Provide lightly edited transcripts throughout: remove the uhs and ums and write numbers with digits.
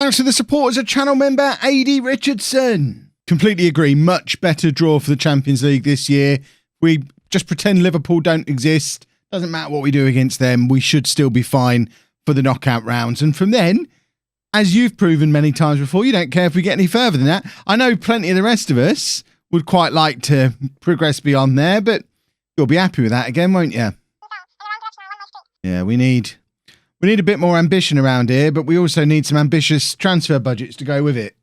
thanks to the support as a channel member, AD Richardson. Completely agree. Much better draw for the Champions League this year. We just pretend Liverpool don't exist. Doesn't matter what we do against them. We should still be fine for the knockout rounds. And from then, as you've proven many times before, you don't care if we get any further than that. I know plenty of the rest of us would quite like to progress beyond there, but you'll be happy with that again, won't you? Yeah, we need a bit more ambition around here, but we also need some ambitious transfer budgets to go with it.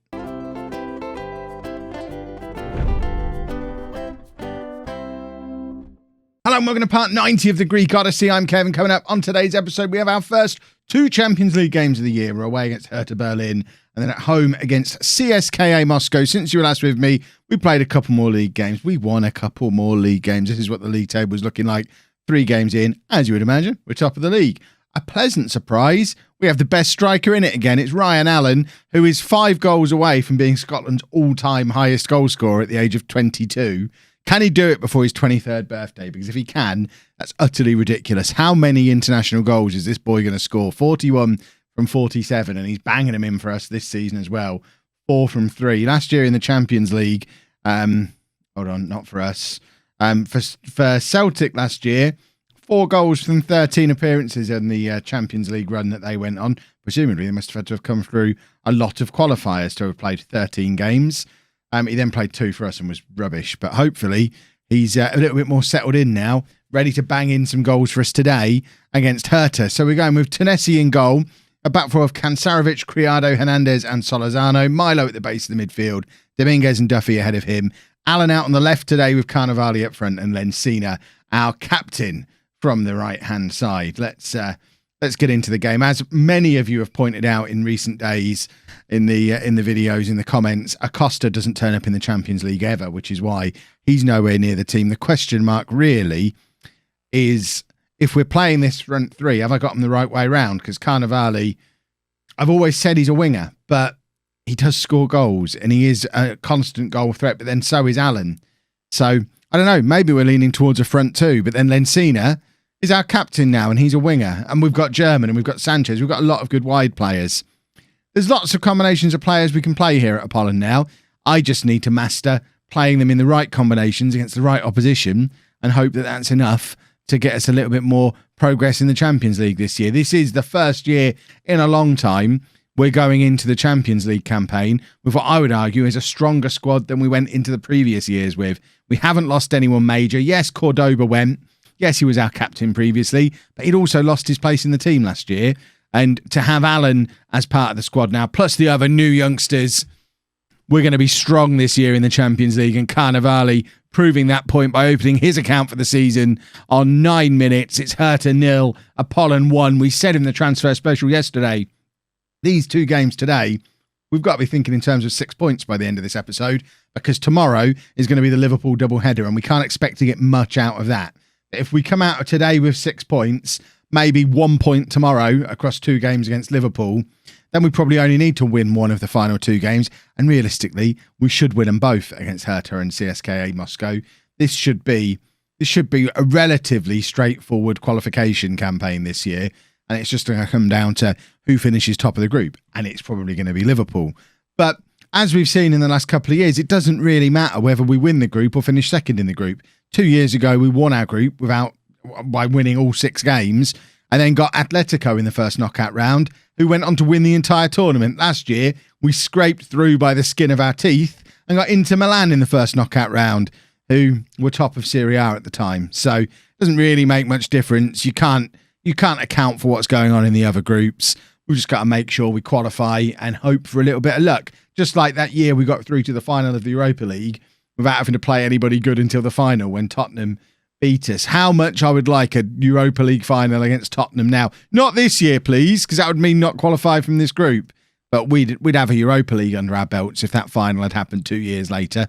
Hello and welcome to part 90 of the Greek Odyssey. I'm Kevin. Coming up on today's episode, we have our first two Champions League games of the year. We're away against Hertha Berlin and then at home against CSKA Moscow. Since you were last with me, we played a couple more league games. We won a couple more league games. This is what the league table was looking like 3 games in. As you would imagine, we're top of the league. A pleasant surprise. We have the best striker in it again. It's Ryan Allen, who is 5 goals away from being Scotland's all-time highest goal scorer at the age of 22. Can he do it before his 23rd birthday? Because if he can, that's utterly ridiculous. How many international goals is this boy going to score? 41 from 47, and he's banging them in for us this season as well. 4 from 3. Last year in the Champions League, hold on, not for us. For Celtic last year, 4 goals from 13 appearances in the Champions League run that they went on. Presumably, they must have had to have come through a lot of qualifiers to have played 13 games. He then played 2 for us and was rubbish. But hopefully, he's a little bit more settled in now, ready to bang in some goals for us today against Hertha. So we're going with Tennessee in goal, a back four of Kansarovic, Criado, Hernandez and Solorzano, Milo at the base of the midfield, Dominguez and Duffy ahead of him, Allen out on the left today with Carnevali up front, and Lensina, our captain, from the right-hand side. Let's get into the game. As many of you have pointed out in recent days in the videos, in the comments, Acosta doesn't turn up in the Champions League ever, which is why he's nowhere near the team. The question mark really is, if we're playing this front three, have I got him the right way round? Because Carnevali, I've always said he's a winger, but he does score goals and he is a constant goal threat, but then so is Allen. So I don't know, maybe we're leaning towards a front two, but then Lensina is our captain now and he's a winger, and we've got German and we've got Sanchez. We've got a lot of good wide players. There's lots of combinations of players we can play here at Apollon now. I just need to master playing them in the right combinations against the right opposition and hope that that's enough to get us a little bit more progress in the Champions League this year. This is the first year in a long time we're going into the Champions League campaign with what I would argue is a stronger squad than we went into the previous years with. We haven't lost anyone major. Yes, Cordoba went. Yes, he was our captain previously, but he'd also lost his place in the team last year. And to have Allen as part of the squad now, plus the other new youngsters, we're going to be strong this year in the Champions League. And Carnevali proving that point by opening his account for the season on 9 minutes. It's Hertha 0, Apollon 1. We said in the transfer special yesterday, these 2 games today, we've got to be thinking in terms of 6 points by the end of this episode, because tomorrow is going to be the Liverpool doubleheader and we can't expect to get much out of that. If we come out of today with 6 points, maybe 1 point tomorrow across 2 games against Liverpool, then we probably only need to win one of the final 2 games. And realistically, we should win them both against Hertha and CSKA Moscow. This should be a relatively straightforward qualification campaign this year. And it's just going to come down to who finishes top of the group. And it's probably going to be Liverpool. But as we've seen in the last couple of years, it doesn't really matter whether we win the group or finish second in the group. 2 years ago, we won our group by winning all 6 games, and then got Atletico in the first knockout round, who went on to win the entire tournament. Last year, we scraped through by the skin of our teeth and got Inter Milan in the first knockout round, who were top of Serie A at the time. So it doesn't really make much difference. You can't account for what's going on in the other groups. We've just got to make sure we qualify and hope for a little bit of luck. Just like that year we got through to the final of the Europa League without having to play anybody good until the final when Tottenham beat us. How much I would like a Europa League final against Tottenham now. Not this year, please, because that would mean not qualify from this group. But we'd have a Europa League under our belts if that final had happened 2 years later.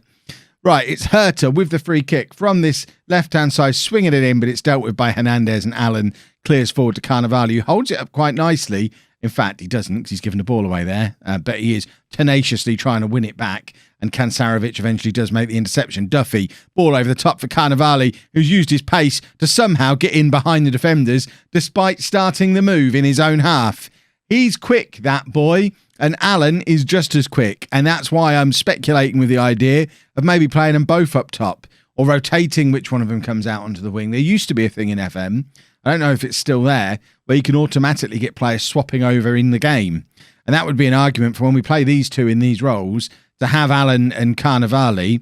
Right, it's Hertha with the free kick from this left-hand side, swinging it in, but it's dealt with by Hernandez, and Allen clears forward to Carnevali, who holds it up quite nicely. In fact, he doesn't, because he's given the ball away there, but he is tenaciously trying to win it back, and Kansarovic eventually does make the interception. Duffy, ball over the top for Carnevali, who's used his pace to somehow get in behind the defenders, despite starting the move in his own half. He's quick, that boy, And Alan is just as quick. And that's why I'm speculating with the idea of maybe playing them both up top or rotating which one of them comes out onto the wing. There used to be a thing in FM, I don't know if it's still there, where you can automatically get players swapping over in the game. And that would be an argument for when we play these two in these roles to have Alan and Carnivale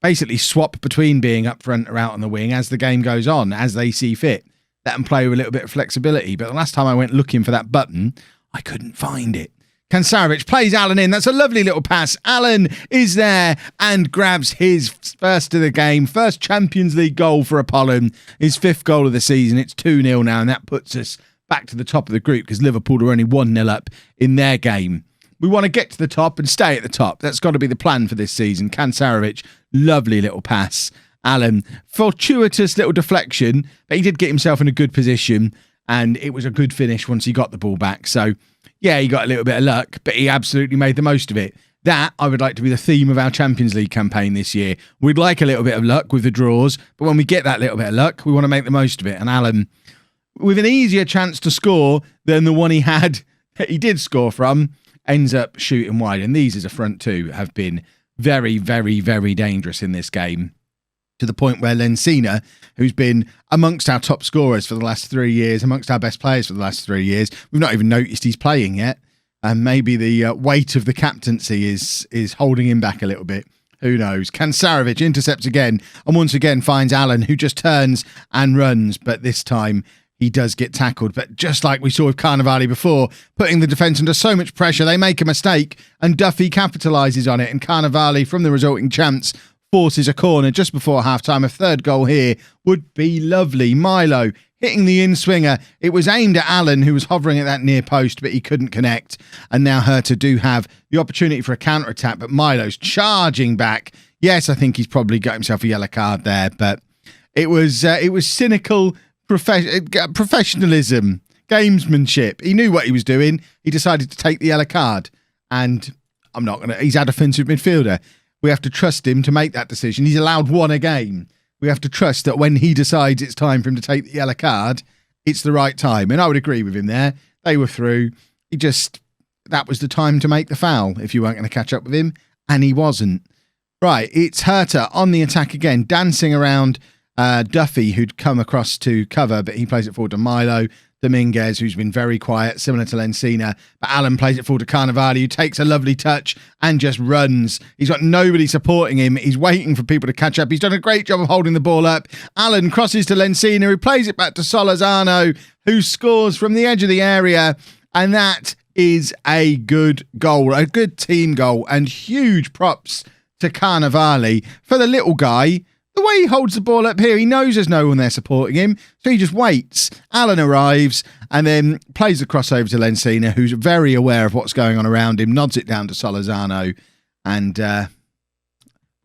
basically swap between being up front or out on the wing as the game goes on, as they see fit. Let them play with a little bit of flexibility. But the last time I went looking for that button, I couldn't find it. Kansarevic plays Alan in. That's a lovely little pass. Alan is there and grabs his first of the game. First Champions League goal for Apollon. His 5th goal of the season. It's 2-0 now, and that puts us back to the top of the group because Liverpool are only 1-0 up in their game. We want to get to the top and stay at the top. That's got to be the plan for this season. Kansarevic, lovely little pass. Alan, fortuitous little deflection, but he did get himself in a good position, and it was a good finish once he got the ball back. So, yeah, he got a little bit of luck, but he absolutely made the most of it. That, I would like to be the theme of our Champions League campaign this year. We'd like a little bit of luck with the draws, but when we get that little bit of luck, we want to make the most of it. And Alan, with an easier chance to score than the one he had, he did score from, ends up shooting wide. And these as a front two have been very, very, very dangerous in this game. To the point where Lensina, who's been amongst our top scorers for the last 3 years, amongst our best players for the last 3 years, we've not even noticed he's playing yet. And maybe the weight of the captaincy is holding him back a little bit. Who knows? Kansarevic intercepts again and once again finds Alan, who just turns and runs. But this time he does get tackled. But just like we saw with Carnivale before, putting the defence under so much pressure, they make a mistake and Duffy capitalises on it. And Carnivale, from the resulting chance, forces a corner just before half-time. A third goal here would be lovely. Milo hitting the in-swinger. It was aimed at Alan, who was hovering at that near post, but he couldn't connect. And now Hertha do have the opportunity for a counter-attack, but Milo's charging back. Yes, I think he's probably got himself a yellow card there, but it was cynical professionalism, gamesmanship. He knew what he was doing. He decided to take the yellow card. And he's our defensive midfielder. We have to trust him to make that decision. He's allowed one a game. We have to trust that when he decides it's time for him to take the yellow card, it's the right time. And I would agree with him there. They were through. That was the time to make the foul if you weren't going to catch up with him. And he wasn't. Right, it's Hertha on the attack again, dancing around Duffy, who'd come across to cover, but he plays it forward to Milo. Dominguez, who's been very quiet, similar to Lensina. But Alan plays it forward to Carnivale, who takes a lovely touch and just runs. He's got nobody supporting him. He's waiting for people to catch up. He's done a great job of holding the ball up. Alan crosses to Lensina, who plays it back to Solorzano, who scores from the edge of the area. And that is a good goal, a good team goal, and huge props to Carnivale for the little guy. The way he holds the ball up here, he knows there's no one there supporting him, so he just waits. Alan arrives and then plays the crossover to Lensina, who's very aware of what's going on around him, nods it down to Solorzano, and we've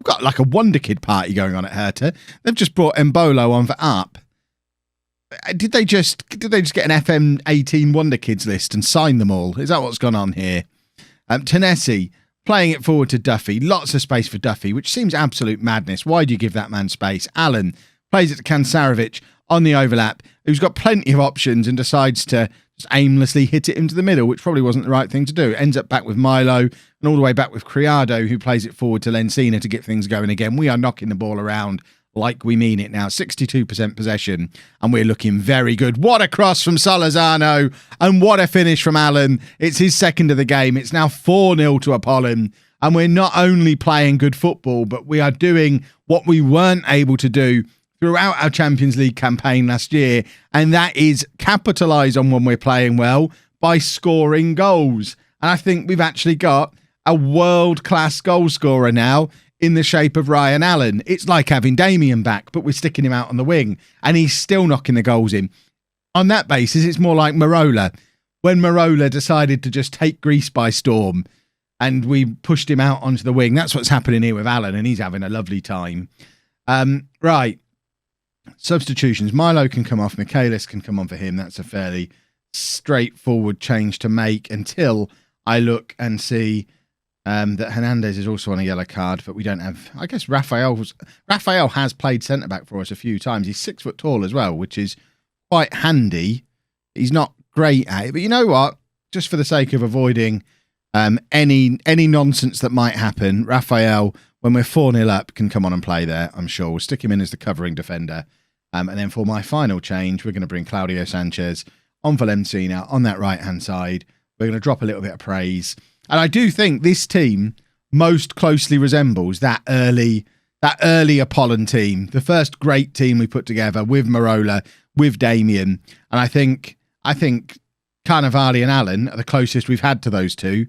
got like a Wonder Kid party going on at Hertha. They've just brought Embolo on for up. Did they just get an FM18 Wonder Kids list and sign them all? Is that what's gone on here? Tennessee playing it forward to Duffy. Lots of space for Duffy, which seems absolute madness. Why do you give that man space? Alan plays it to Kansarevic on the overlap, who's got plenty of options and decides to just aimlessly hit it into the middle, which probably wasn't the right thing to do. Ends up back with Milo and all the way back with Criado, who plays it forward to Lensina to get things going again. We are knocking the ball around like we mean it now. 62% possession, and we're looking very good. What a cross from Solorzano, and what a finish from Alan. It's his second of the game. It's now 4-0 to Apollon, and we're not only playing good football, but we are doing what we weren't able to do throughout our Champions League campaign last year, and that is capitalise on when we're playing well by scoring goals. And I think we've actually got a world-class goal scorer now in the shape of Ryan Allen. It's like having Damien back, but we're sticking him out on the wing, and he's still knocking the goals in. On that basis, it's more like Marola. When Marola decided to just take Greece by storm, and we pushed him out onto the wing. That's what's happening here with Allen, and he's having a lovely time. Right. Substitutions. Milo can come off. Michaelis can come on for him. That's a fairly straightforward change to make until I look and see that Hernandez is also on a yellow card, but we don't have... I guess Rafael has played centre-back for us a few times. He's 6 foot tall as well, which is quite handy. He's not great at it, but you know what? Just for the sake of avoiding Any nonsense that might happen, Raphael, when we're 4-0 up, can come on and play there, I'm sure. We'll stick him in as the covering defender. And then for my final change, we're going to bring Claudio Sanchez on Valencia on that right-hand side. We're going to drop a little bit of praise. And I do think this team most closely resembles that early Apollon team, the first great team we put together with Marola, with Damien. And I think Carnevale and Allen are the closest we've had to those two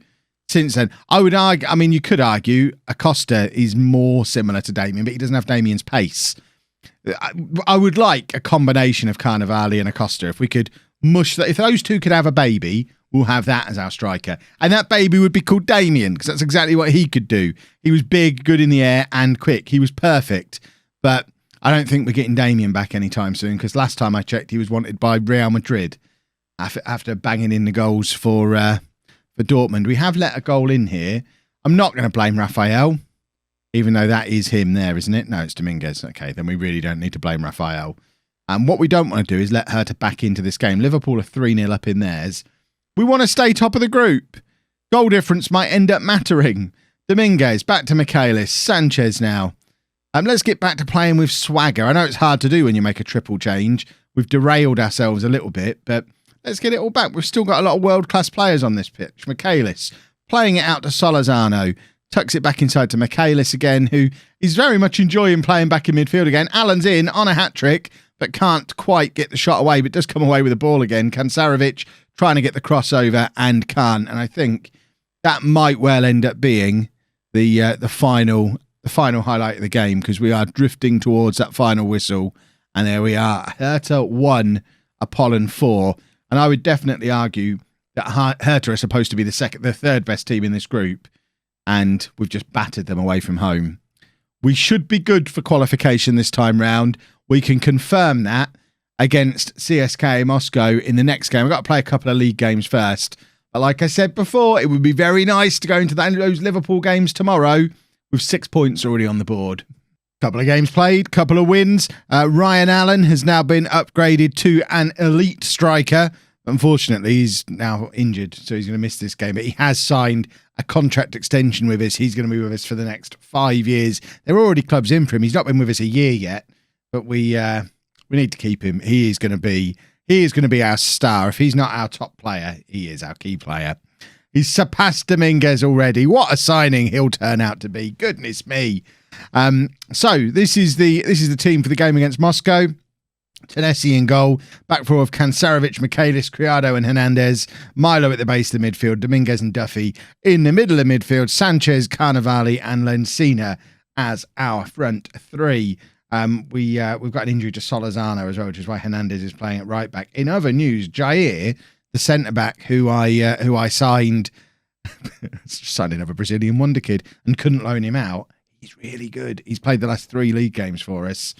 since then. I would argue, I mean, you could argue Acosta is more similar to Damien, but he doesn't have Damien's pace. I would like a combination of Carnevale and Acosta. If we could mush that, if those two could have a baby, we'll have that as our striker. And that baby would be called Damien, because that's exactly what he could do. He was big, good in the air, and quick. He was perfect. But I don't think we're getting Damien back anytime soon, because last time I checked, he was wanted by Real Madrid after banging in the goals for Dortmund. We have let a goal in here. I'm not going to blame Raphael, even though that is him there, isn't it? No, it's Dominguez. Okay, then we really don't need to blame Raphael. And what we don't want to do is let Hertha back into this game. Liverpool are 3-0 up in theirs. We want to stay top of the group. Goal difference might end up mattering. Dominguez, back to Michaelis. Sanchez now. Let's get back to playing with swagger. I know it's hard to do when you make a triple change. We've derailed ourselves a little bit, but let's get it all back. We've still got a lot of world-class players on this pitch. Michaelis, playing it out to Solorzano. Tucks it back inside to Michaelis again, who is very much enjoying playing back in midfield again. Allen's in on a hat-trick, but can't quite get the shot away, but does come away with the ball again. Kansarovic trying to get the crossover and can't. And I think that might well end up being the final highlight of the game, because we are drifting towards that final whistle. And there we are. Hertha 1, Apollon 4. And I would definitely argue that Hertha are supposed to be the third best team in this group. And we've just battered them away from home. We should be good for qualification this time round. We can confirm that against CSKA Moscow in the next game. We've got to play a couple of league games first. But like I said before, it would be very nice to go into those Liverpool games tomorrow with 6 points already on the board. Couple of games played, couple of wins. Ryan Allen has now been upgraded to an elite striker. Unfortunately, he's now injured, so he's going to miss this game. But he has signed a contract extension with us. He's going to be with us for the next 5 years. There are already clubs in for him. He's not been with us a year yet, but we need to keep him. He is going to be our star. If he's not our top player, he is our key player. He's surpassed Dominguez already. What a signing he'll turn out to be. Goodness me. So this is the team for the game against Moscow. Tennessee in goal. Back four of Kansarovic, Michaelis, Criado and Hernandez. Milo at the base of the midfield. Dominguez and Duffy in the middle of midfield. Sanchez, Carnevale and Lencina as our front three. We've got an injury to Solorzano as well, which is why Hernandez is playing at right back. In other news, Jair, the centre back who I signed another Brazilian wonder kid and couldn't loan him out. He's really good. He's played the last 3 league games for us.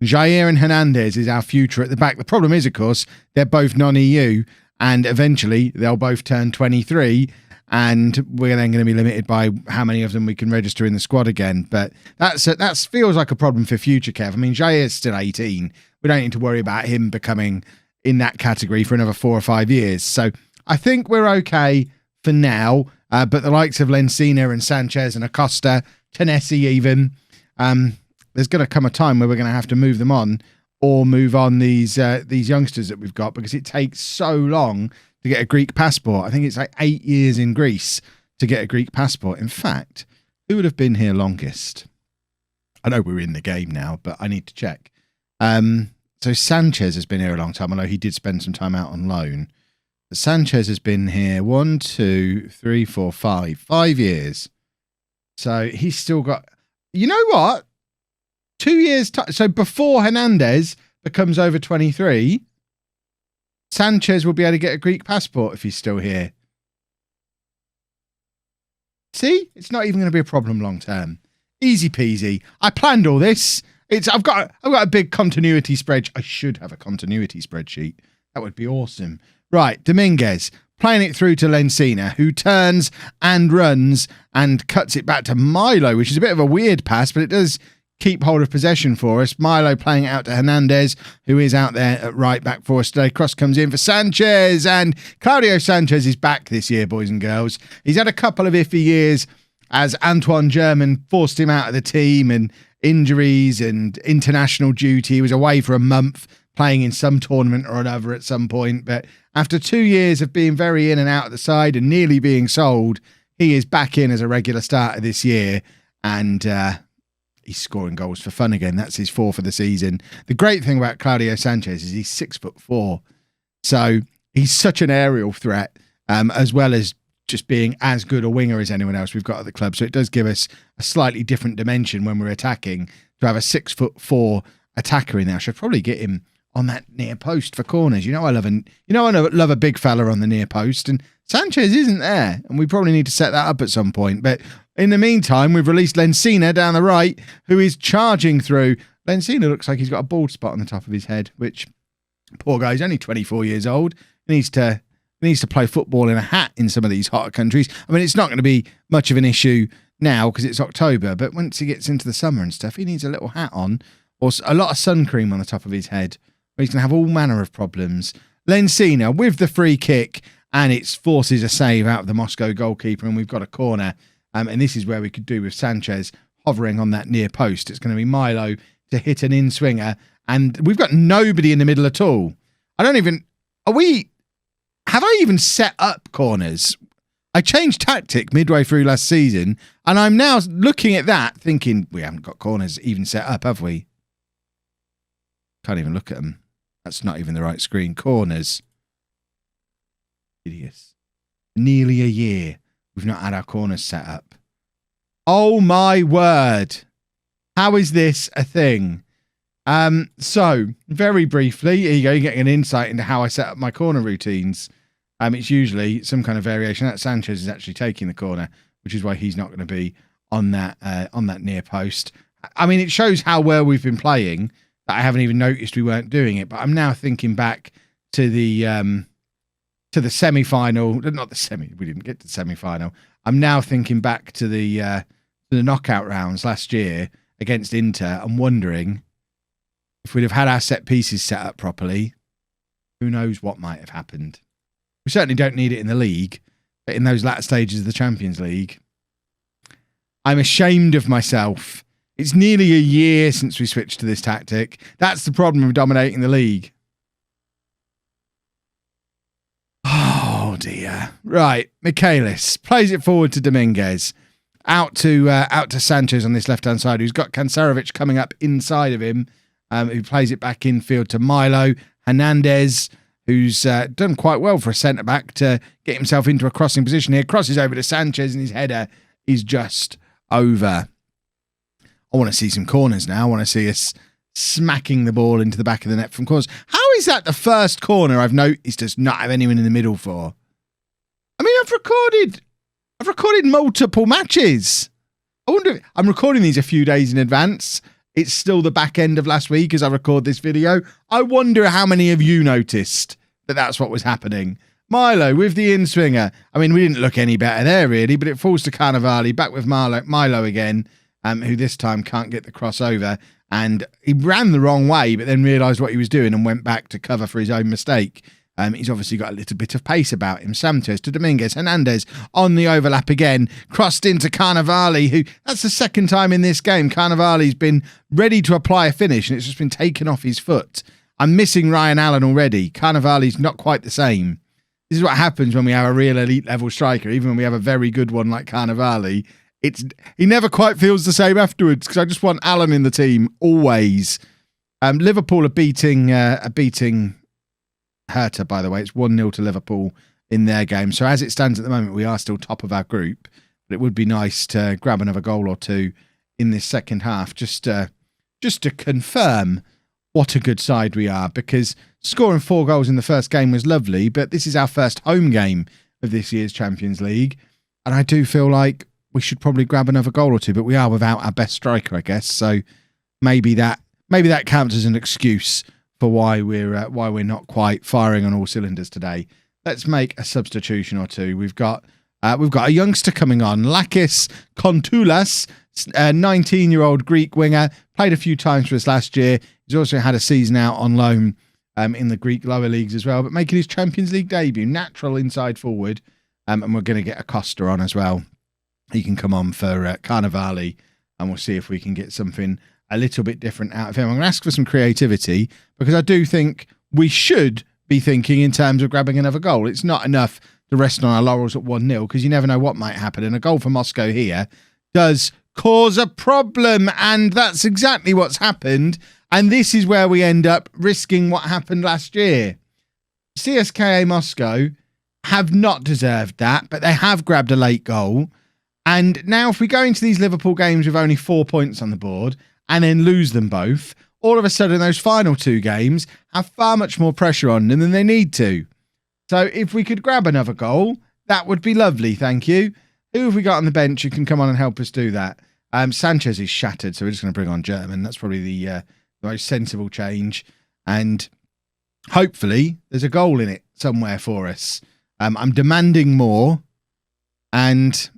Jair and Hernandez is our future at the back. The problem is, of course, they're both non-EU, and eventually they'll both turn 23, and we're then going to be limited by how many of them we can register in the squad again. But that feels like a problem for future, Kev. I mean, Jair's still 18. We don't need to worry about him becoming in that category for another 4 or 5 years. So I think we're okay for now. But the likes of Lencina and Sanchez and Acosta, Tennessee even, there's going to come a time where we're going to have to move them on or move on these youngsters that we've got, because it takes so long to get a Greek passport. I think it's like 8 years in Greece to get a Greek passport. In fact, who would have been here longest? I know we're in the game now, but I need to check. So Sanchez has been here a long time, although he did spend some time out on loan. But Sanchez has been here 1, 2, 3, 4, 5 years. So he's still got, you know what? 2 years. So before Hernandez becomes over 23, Sanchez will be able to get a Greek passport if he's still here. See, it's not even going to be a problem long term. Easy peasy. I planned all this. I've got a big continuity spreadsheet. I should have a continuity spreadsheet. That would be awesome. Right, Dominguez playing it through to Lencina, who turns and runs and cuts it back to Milo, which is a bit of a weird pass, but it does keep hold of possession for us. Milo playing it out to Hernandez, who is out there at right back for us today. Cross comes in for Sanchez, and Claudio Sanchez is back this year, boys and girls. He's had a couple of iffy years as Antoine Germain forced him out of the team and injuries and international duty. He was away for a month playing in some tournament or another at some point, but after 2 years of being very in and out of the side and nearly being sold, he is back in as a regular starter this year, and he's scoring goals for fun again. That's his 4th of the season. The great thing about Claudio Sanchez is he's 6'4", so he's such an aerial threat, as well as just being as good a winger as anyone else we've got at the club. So it does give us a slightly different dimension when we're attacking to have a 6'4" attacker in there. I should probably get him on that near post for corners. I love a big fella on the near post, and Sanchez isn't there, and we probably need to set that up at some point. But in the meantime, we've released Lencina down the right, who is charging through. Lencina looks like he's got a bald spot on the top of his head, which, poor guy, he's only 24 years old. He needs to play football in a hat in some of these hotter countries. I mean, it's not going to be much of an issue now because it's October, but once he gets into the summer and stuff, he needs a little hat on or a lot of sun cream on the top of his head. He's going to have all manner of problems. Lencina with the free kick, and it forces a save out of the Moscow goalkeeper, and we've got a corner. And this is where we could do with Sanchez hovering on that near post. It's going to be Milo to hit an in-swinger, and we've got nobody in the middle at all. Have I even set up corners? I changed tactic midway through last season, and I'm now looking at that thinking, we haven't got corners even set up, have we? Can't even look at them. That's not even the right screen. Corners. Idiots. Nearly a year we've not had our corners set up. Oh my word. How is this a thing? So, very briefly, here you go, you're getting an insight into how I set up my corner routines. It's usually some kind of variation. That Sanchez is actually taking the corner, which is why he's not going to be on that near post. I mean, it shows how well we've been playing that I haven't even noticed we weren't doing it. But I'm now thinking back to the semi-final. Not the semi. We didn't get to the semi-final. I'm now thinking back to the knockout rounds last year against Inter. I'm wondering if we'd have had our set pieces set up properly, who knows what might have happened. We certainly don't need it in the league, but in those latter stages of the Champions League, I'm ashamed of myself. It's nearly a year since we switched to this tactic. That's the problem with dominating the league. Oh dear. Right, Michaelis plays it forward to Dominguez. Out to Sanchez on this left-hand side, who's got Kansarovic coming up inside of him, who plays it back infield to Milo. Hernandez, who's done quite well for a centre-back to get himself into a crossing position here. Crosses over to Sanchez, and his header is just over. I want to see some corners now. I want to see us smacking the ball into the back of the net from corners. How is that the first corner I've noticed does not have anyone in the middle for? I mean, I've recorded multiple matches. I wonder if I'm recording these a few days in advance. It's still the back end of last week as I record this video. I wonder how many of you noticed that that's what was happening. Milo with the in-swinger. I mean, we didn't look any better there, really, but it falls to Cannavale. Back with Milo again, who this time can't get the crossover. And he ran the wrong way, but then realised what he was doing and went back to cover for his own mistake. He's obviously got a little bit of pace about him. Sanchez to Dominguez. Hernandez on the overlap again. Crossed into Cannavale, who, that's the second time in this game, Cannavale's been ready to apply a finish, and it's just been taken off his foot. I'm missing Ryan Allen already. Cannavale's not quite the same. This is what happens when we have a real elite level striker, even when we have a very good one like Cannavale. He never quite feels the same afterwards, because I just want Allen in the team, always. Liverpool are beating Hertha, by the way. It's 1-0 to Liverpool in their game. So as it stands at the moment, we are still top of our group. But it would be nice to grab another goal or two in this second half, just to confirm what a good side we are. Because scoring 4 goals in the first game was lovely, but this is our first home game of this year's Champions League. And I do feel like we should probably grab another goal or two, but we are without our best striker, I guess. So maybe that counts as an excuse for why we're not quite firing on all cylinders today. Let's make a substitution or two. We've got a youngster coming on, Lakis Kontulas, 19-year-old Greek winger, played a few times for us last year. He's also had a season out on loan in the Greek lower leagues as well, but making his Champions League debut, natural inside forward. And we're going to get Acosta on as well. He can come on for Carnivale, and we'll see if we can get something a little bit different out of him. I'm going to ask for some creativity because I do think we should be thinking in terms of grabbing another goal. It's not enough to rest on our laurels at 1-0 because you never know what might happen. And a goal for Moscow here does cause a problem, and that's exactly what's happened. And this is where we end up risking what happened last year. CSKA Moscow have not deserved that, but they have grabbed a late goal. And now if we go into these Liverpool games with only 4 points on the board and then lose them both, all of a sudden those final 2 games have far much more pressure on them than they need to. So if we could grab another goal, that would be lovely, thank you. Who have we got on the bench who can come on and help us do that? Sanchez is shattered, so we're just going to bring on German. That's probably the most sensible change. And hopefully there's a goal in it somewhere for us. I'm demanding more, and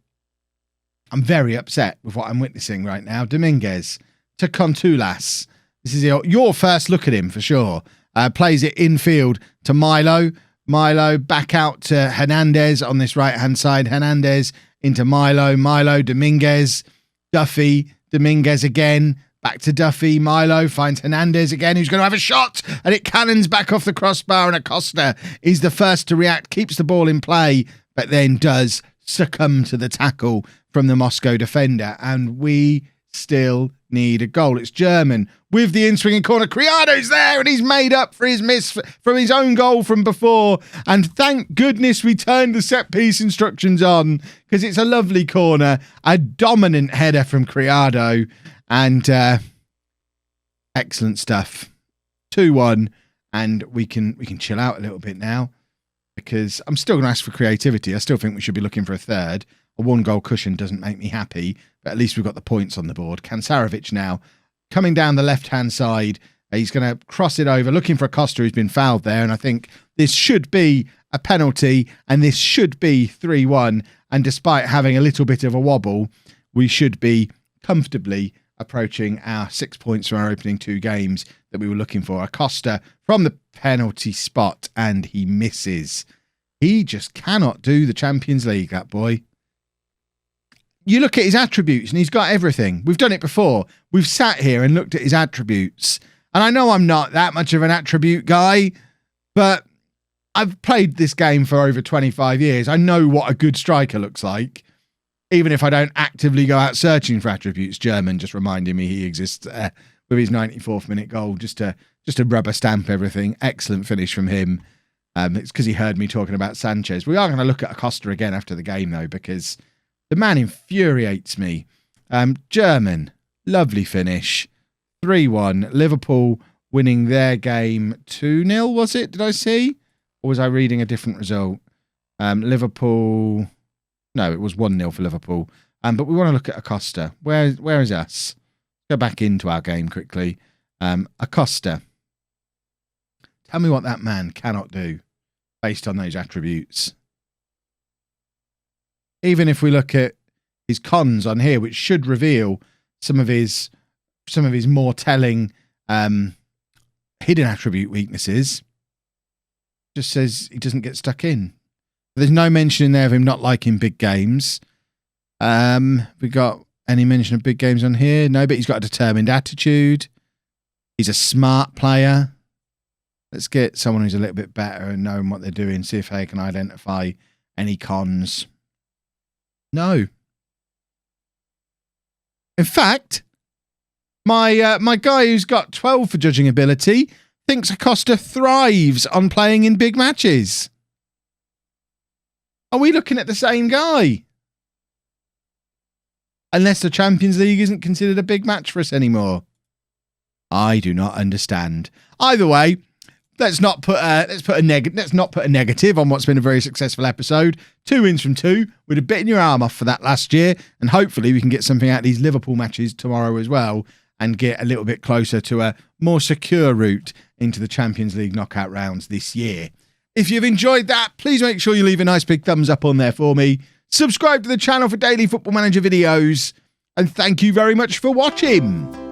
I'm very upset with what I'm witnessing right now. Dominguez to Contulas. This is your first look at him for sure. Plays it infield to Milo. Milo back out to Hernandez on this right-hand side. Hernandez into Milo. Milo, Dominguez, Duffy, Dominguez again. Back to Duffy. Milo finds Hernandez again, who's going to have a shot, and it cannons back off the crossbar, and Acosta is the first to react, keeps the ball in play, but then does succumb to the tackle from the Moscow defender, and we still need a goal. It's German with the in-swinging corner. Criado's there, and he's made up for his miss from his own goal from before, and thank goodness we turned the set-piece instructions on, because it's a lovely corner, a dominant header from Criado. And excellent stuff. 2-1, and we can chill out a little bit now, because I'm still going to ask for creativity. I still think we should be looking for a third. A 1-goal cushion doesn't make me happy, but at least we've got the points on the board. Kansarovic now coming down the left-hand side. He's going to cross it over, looking for Acosta, who's been fouled there, and I think this should be a penalty, and this should be 3-1. And despite having a little bit of a wobble, we should be comfortably approaching our 6 points from our opening 2 games that we were looking for. Acosta from the penalty spot, and he misses. He just cannot do the Champions League, that boy. You look at his attributes and he's got everything. We've done it before. We've sat here and looked at his attributes. And I know I'm not that much of an attribute guy, but I've played this game for over 25 years. I know what a good striker looks like. Even if I don't actively go out searching for attributes. German just reminding me he exists with his 94th minute goal, just to rubber stamp everything. Excellent finish from him. It's because he heard me talking about Sanchez. We are going to look at Acosta again after the game, though, because the man infuriates me. German, lovely finish. 3-1. Liverpool winning their game 2-0, was it? Did I see? Or was I reading a different result? Liverpool... No, it was 1-0 for Liverpool. But we want to look at Acosta. Where is us? Go back into our game quickly. Acosta. Tell me what that man cannot do based on those attributes. Even if we look at his cons on here, which should reveal some of his more telling hidden attribute weaknesses, just says he doesn't get stuck in. There's no mention in there of him not liking big games. We got any mention of big games on here? No, but he's got a determined attitude. He's a smart player. Let's get someone who's a little bit better and knowing what they're doing, see if they can identify any cons. No. In fact, my guy who's got 12 for judging ability thinks Acosta thrives on playing in big matches. Are we looking at the same guy? Unless the Champions League isn't considered a big match for us anymore. I do not understand. Either way, let's not put a negative on what's been a very successful episode. 2 wins from 2. We'd have bitten your arm off for that last year, and hopefully we can get something out of these Liverpool matches tomorrow as well, and get a little bit closer to a more secure route into the Champions League knockout rounds this year. If you've enjoyed that, please make sure you leave a nice big thumbs up on there for me. Subscribe to the channel for daily Football Manager videos. and thank you very much for watching.